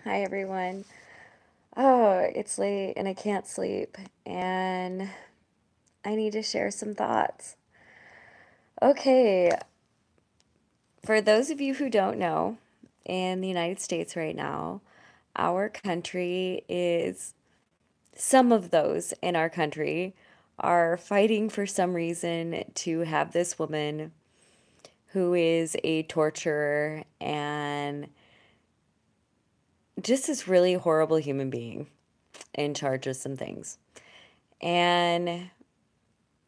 Hi everyone. Oh, it's late and I can't sleep, and I need to share some thoughts. Okay, for those of you who don't know, in the United States right now, our country is, some of those in our country are fighting for some reason to have this woman who is a torturer and just this really horrible human being in charge of some things. And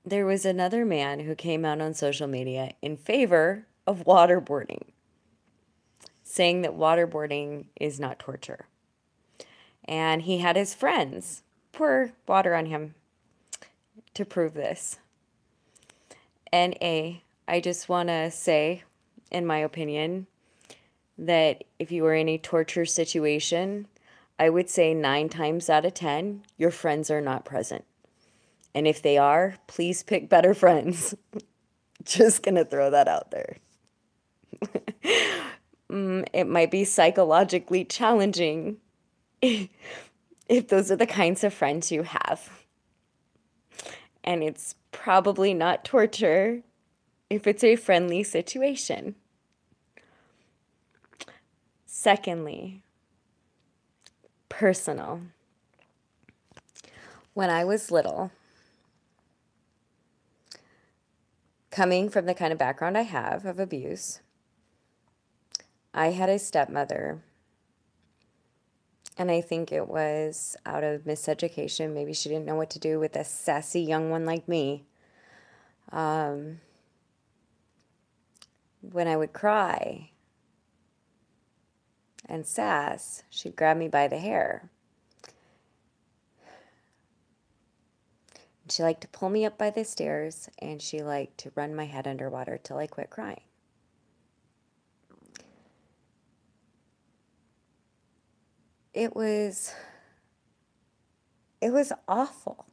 there was another man who came out on social media in favor of waterboarding, saying that waterboarding is not torture. And he had his friends pour water on him to prove this. And I just want to say, in my opinion, that if you were in a torture situation, I would say 9 times out of 10, your friends are not present. And if they are, please pick better friends. Just gonna throw that out there. It might be psychologically challenging if those are the kinds of friends you have. And it's probably not torture if it's a friendly situation. Secondly, personal. When I was little, coming from the kind of background I have of abuse, I had a stepmother, and I think it was out of miseducation. Maybe she didn't know what to do with a sassy young one like me. When I would cry and sass, she'd grab me by the hair. She liked to pull me up by the stairs, and she liked to run my head underwater till I quit crying. It was awful.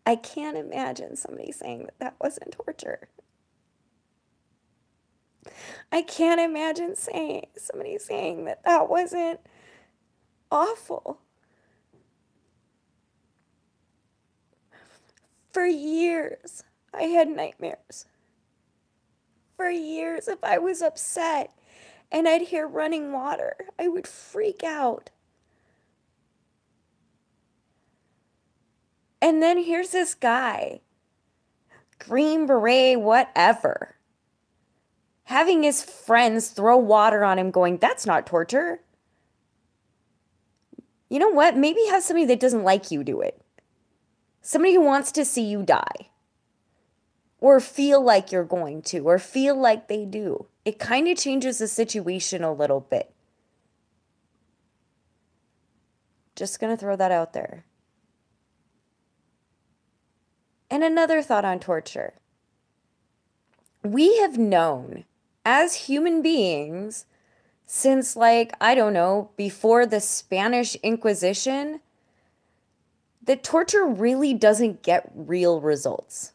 I can't imagine somebody saying that that wasn't torture. I can't imagine somebody saying that that wasn't awful. For years, I had nightmares. For years, if I was upset and I'd hear running water, I would freak out. And then here's this guy, Green Beret, whatever, having his friends throw water on him, going, that's not torture. You know what? Maybe have somebody that doesn't like you do it. Somebody who wants to see you die. Or feel like you're going to, or feel like they do. It kind of changes the situation a little bit. Just gonna throw that out there. And another thought on torture. We have known as human beings since, like, I don't know, before the Spanish Inquisition, that torture really doesn't get real results.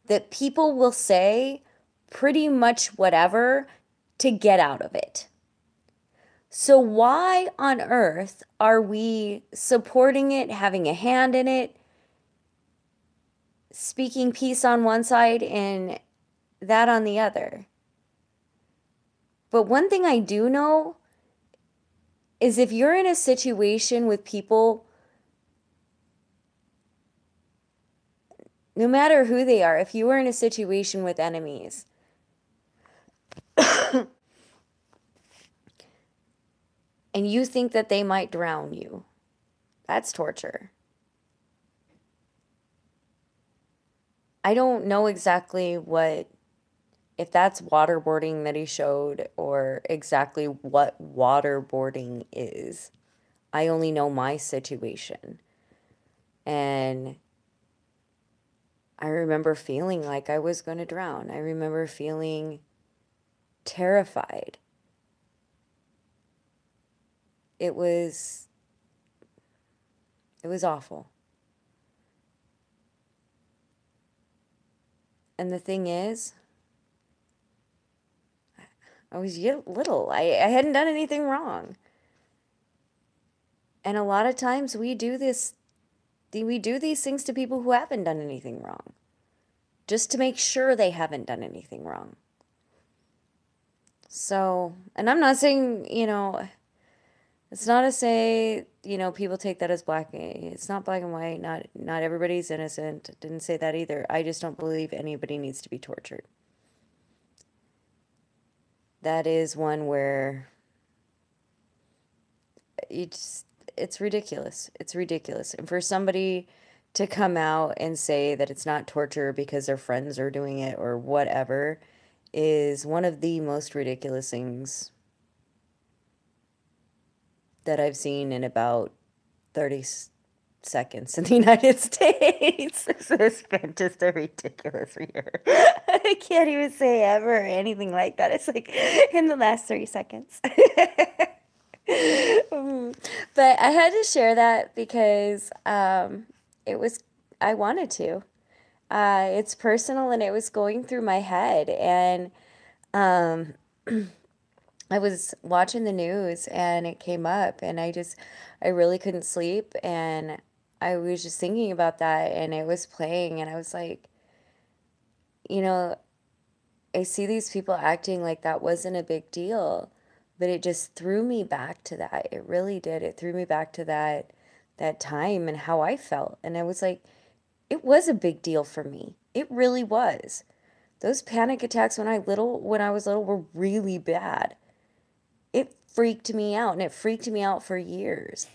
That people will say pretty much whatever to get out of it. So why on earth are we supporting it, having a hand in it, speaking peace on one side and that on the other? But one thing I do know is if you're in a situation with people, no matter who they are, if you are in a situation with enemies, and you think that they might drown you, that's torture. I don't know exactly if that's waterboarding that he showed or exactly what waterboarding is. I only know my situation. And I remember feeling like I was going to drown. I remember feeling terrified. It was awful. And the thing is, I was little. I hadn't done anything wrong. And a lot of times we do these things to people who haven't done anything wrong, just to make sure they haven't done anything wrong. So, and I'm not saying, it's not to say, people take that as black. It's not black and white. Not everybody's innocent. Didn't say that either. I just don't believe anybody needs to be tortured. That is one where it's ridiculous. It's ridiculous. And for somebody to come out and say that it's not torture because their friends are doing it or whatever is one of the most ridiculous things that I've seen in about 30 seconds in the United States. This has been just a ridiculous year. I can't even say ever or anything like that. It's like in the last 30 seconds. But I had to share that because it was, I wanted to. It's personal and it was going through my head. And um, I was watching the news and it came up and I really couldn't sleep. And I was just thinking about that and it was playing. And I was like, you know, I see these people acting like that wasn't a big deal, but it just threw me back to that. It really did. It threw me back to that time and how I felt. And I was like, it was a big deal for me. It really was. Those panic attacks when I was little were really bad. It freaked me out and it freaked me out for years.